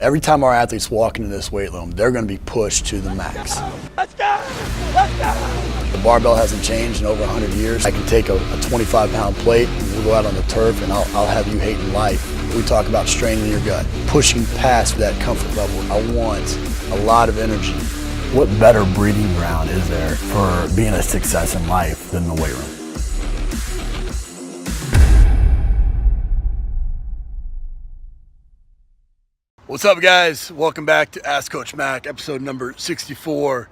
Every time our athletes walk into this weight room, they're going to be pushed to the max. Let's go! Let's go! The barbell hasn't changed in over 100 years. I can take a 25-pound plate, and we'll go out on the turf, and I'll have you hating life. We talk about straining your gut, pushing past that comfort level. I want a lot of energy. What better breeding ground is there for being a success in life than the weight room? What's up, guys? Welcome back to Ask Coach Mac, episode number 64.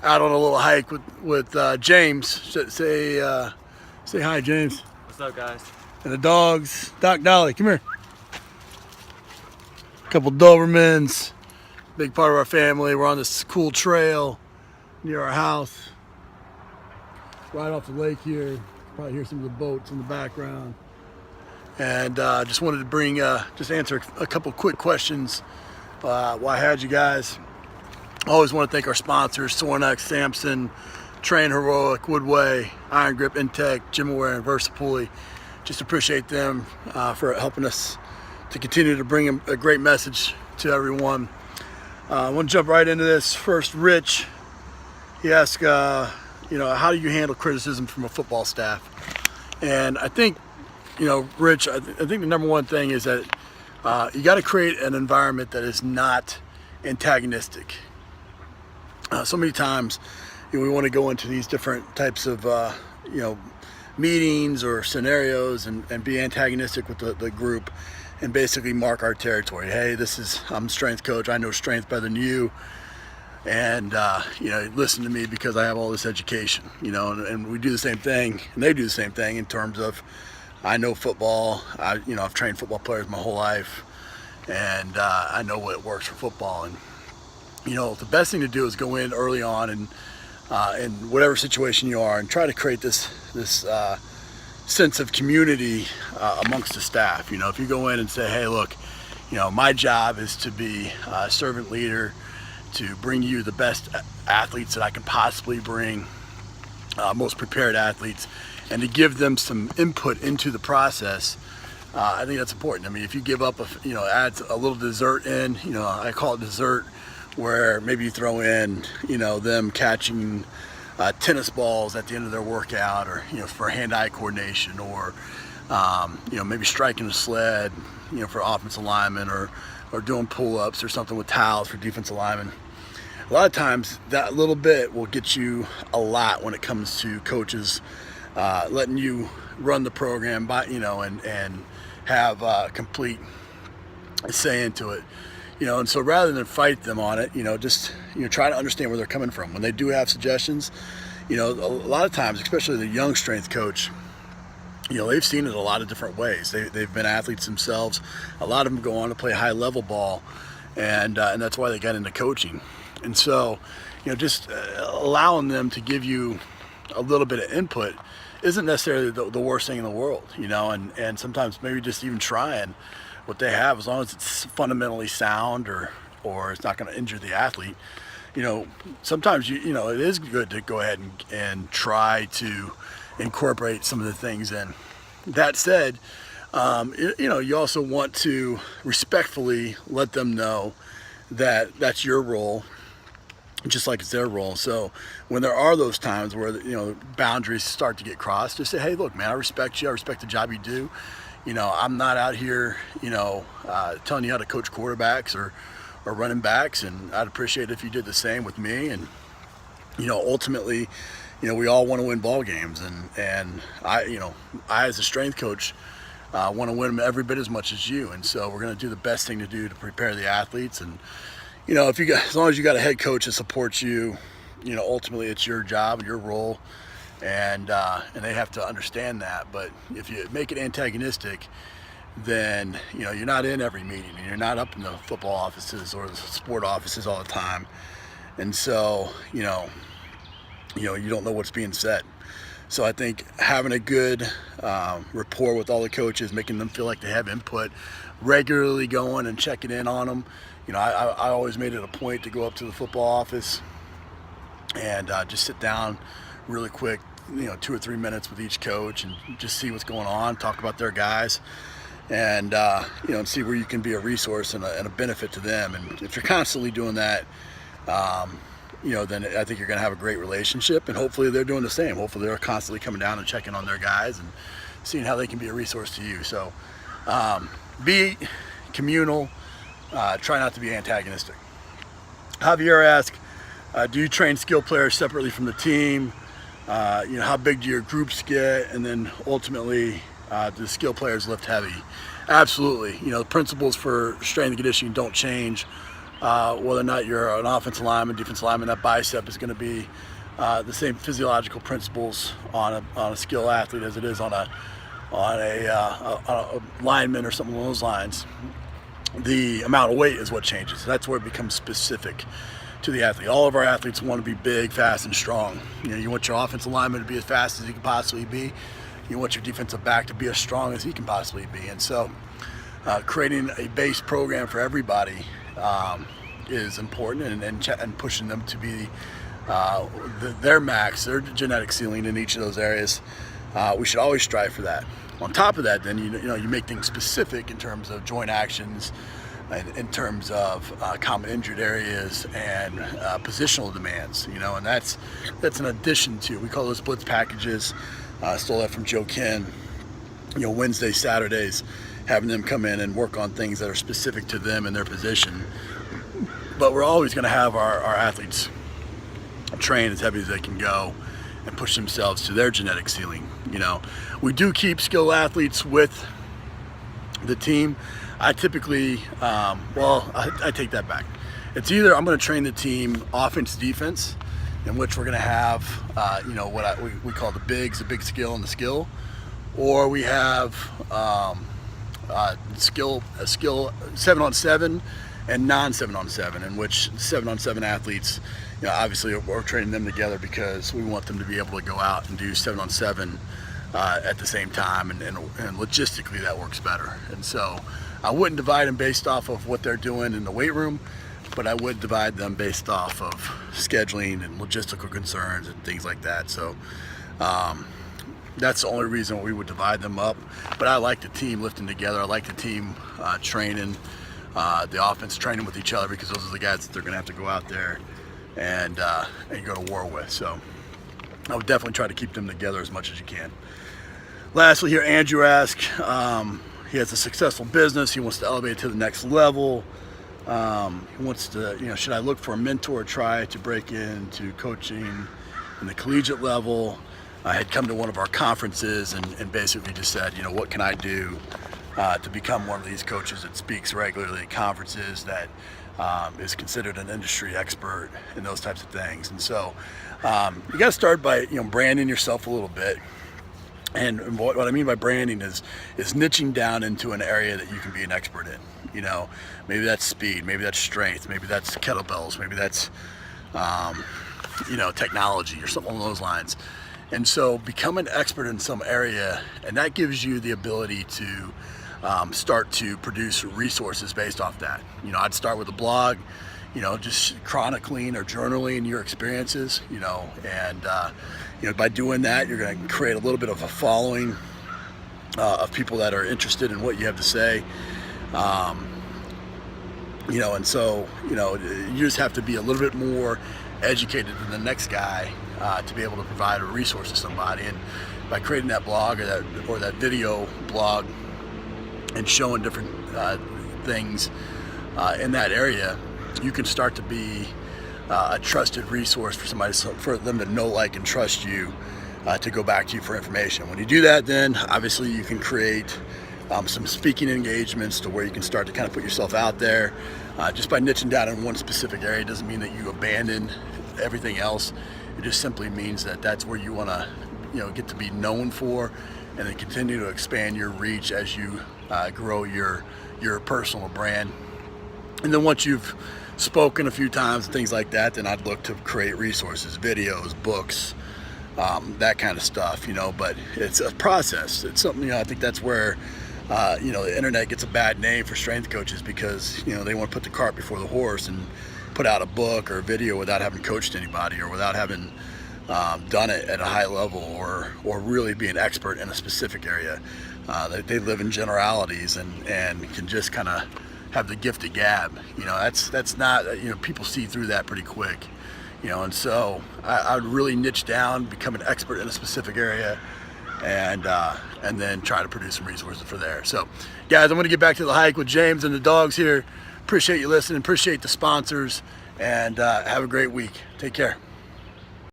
Out on a little hike with James. Say hi, James. What's up, guys? And the dogs. Doc, Dolly, come here. A couple Dobermans, big part of our family. We're on this cool trail near our house, right off the lake here. You can probably hear some of the boats in the background. And just wanted to bring, just answer a couple quick questions while I had you guys. I always want to thank our sponsors, Sornex, Samson, Train Heroic, Woodway, Iron Grip, Intech, Gymaware, and VersaPulley. Just appreciate them for helping us to continue to bring a great message to everyone. I want to jump right into this. First, Rich, he asked, how do you handle criticism from a football staff? And I think, Rich, I think the number one thing is that you got to create an environment that is not antagonistic. So many times, we want to go into these different types of, meetings or scenarios and be antagonistic with the group and basically mark our territory. Hey, I'm a strength coach. I know strength better than you. And, listen to me because I have all this education, and we do the same thing and they do the same thing in terms of, I know football. I've trained football players my whole life, and I know what works for football. And the best thing to do is go in early on and in whatever situation you are, and try to create this sense of community amongst the staff. If you go in and say, hey, look, my job is to be a servant leader, to bring you the best athletes that I can possibly bring, most prepared athletes, and to give them some input into the process. I think that's important. I mean, if you give up, add a little dessert in, I call it dessert, where maybe you throw in, them catching tennis balls at the end of their workout, or, for hand-eye coordination, or, maybe striking a sled, for offensive linemen, or doing pull-ups or something with towels for defensive linemen. A lot of times that little bit will get you a lot when it comes to coaches letting you run the program and have complete say into it. And so rather than fight them on it, just try to understand where they're coming from. When they do have suggestions, a lot of times, especially the young strength coach, they've seen it a lot of different ways. They've been athletes themselves. A lot of them go on to play high level ball, and that's why they got into coaching. And so, just allowing them to give you a little bit of input isn't necessarily the worst thing in the world, and sometimes maybe just even trying what they have, as long as it's fundamentally sound or it's not going to injure the athlete. Sometimes it is good to go ahead and try to incorporate some of the things in. That said, you also want to respectfully let them know that that's your role, just like it's their role. So when there are those times where boundaries start to get crossed, just say, hey, look, man, I respect you. I respect the job you do. I'm not out here, telling you how to coach quarterbacks or running backs, and I'd appreciate it if you did the same with me. And ultimately, we all want to win ball games, and I as a strength coach want to win them every bit as much as you. And so we're going to do the best thing to do to prepare the athletes. And as long as you got a head coach that supports you, ultimately it's your job and your role, and they have to understand that. But if you make it antagonistic, then you're not in every meeting, and you're not up in the football offices or the sport offices all the time, and so you don't know what's being said. So I think having a good rapport with all the coaches, making them feel like they have input, regularly going and checking in on them. I always made it a point to go up to the football office and just sit down really quick, 2 or 3 minutes with each coach and just see what's going on, talk about their guys. and and see where you can be a resource and a benefit to them. And if you're constantly doing that, then I think you're going to have a great relationship, and hopefully they're doing the same. Hopefully they're constantly coming down and checking on their guys and seeing how they can be a resource to you. So be communal, try not to be antagonistic. Javier asked, do you train skill players separately from the team? How big do your groups get? And then ultimately, do skill players lift heavy? Absolutely. The principles for strength and conditioning don't change. Whether or not you're an offensive lineman, defensive lineman, that bicep is going to be the same physiological principles on a skill athlete as it is on a lineman or something along those lines. The amount of weight is what changes. That's where it becomes specific to the athlete. All of our athletes want to be big, fast, and strong. You want your offensive lineman to be as fast as he can possibly be. You want your defensive back to be as strong as he can possibly be. And so creating a base program for everybody is important, and pushing them to be their max, their genetic ceiling in each of those areas. We should always strive for that. On top of that, then you make things specific in terms of joint actions, in terms of common injured areas and positional demands. And that's an addition to, we call those blitz packages. Stole that from Joe Ken. Wednesdays, Saturdays, having them come in and work on things that are specific to them and their position. But we're always going to have our athletes train as heavy as they can go and push themselves to their genetic ceiling. We do keep skill athletes with the team. I typically, I take that back. It's either I'm going to train the team offense, defense, in which we're going to have, what we call the bigs, the big skill and the skill, or we have skill 7-on-7 and non-7-on-7, in which 7-on-7 athletes, obviously we're training them together because we want them to be able to go out and do 7-on-7 at the same time, and logistically that works better. And so I wouldn't divide them based off of what they're doing in the weight room, but I would divide them based off of scheduling and logistical concerns and things like that. So that's the only reason we would divide them up. But I like the team lifting together. I like the team training, the offense training with each other, because those are the guys that they're going to have to go out there and go to war with. So I would definitely try to keep them together as much as you can. Lastly here, Andrew asked, he has a successful business. He wants to elevate it to the next level. He wants to, should I look for a mentor or try to break into coaching in the collegiate level? I had come to one of our conferences and basically just said, what can I do to become one of these coaches that speaks regularly at conferences, that is considered an industry expert in those types of things. And so you got to start by branding yourself a little bit. And what I mean by branding is niching down into an area that you can be an expert in. Maybe that's speed, maybe that's strength, maybe that's kettlebells, maybe that's technology or something along those lines. And so become an expert in some area, and that gives you the ability to start to produce resources based off that. I'd start with a blog, just chronicling or journaling your experiences, and by doing that, you're going to create a little bit of a following of people that are interested in what you have to say. And so, you just have to be a little bit more educated than the next guy to be able to provide a resource to somebody. And by creating that blog or that video blog and showing different things in that area, you can start to be a trusted resource for somebody, for them to know, like, and trust you to go back to you for information. When you do that, then obviously you can create some speaking engagements to where you can start to kind of put yourself out there. Just by niching down in one specific area doesn't mean that you abandon everything else. It just simply means that that's where you want to get to be known for, and then continue to expand your reach as you grow your personal brand. And then once you've spoken a few times and things like that, then I'd look to create resources, videos, books, that kind of stuff, but it's a process. It's something, I think that's where the internet gets a bad name for strength coaches, because they want to put the cart before the horse and put out a book or a video without having coached anybody, or without having done it at a high level, or really be an expert in a specific area. They live in generalities and can just kind of have the gift of gab. You know, that's not, you know, people see through that pretty quick. You know, and so I would really niche down, become an expert in a specific area, and then try to produce some resources for there. So, guys, I'm going to get back to the hike with James and the dogs here. Appreciate you listening. Appreciate the sponsors, and have a great week. Take care.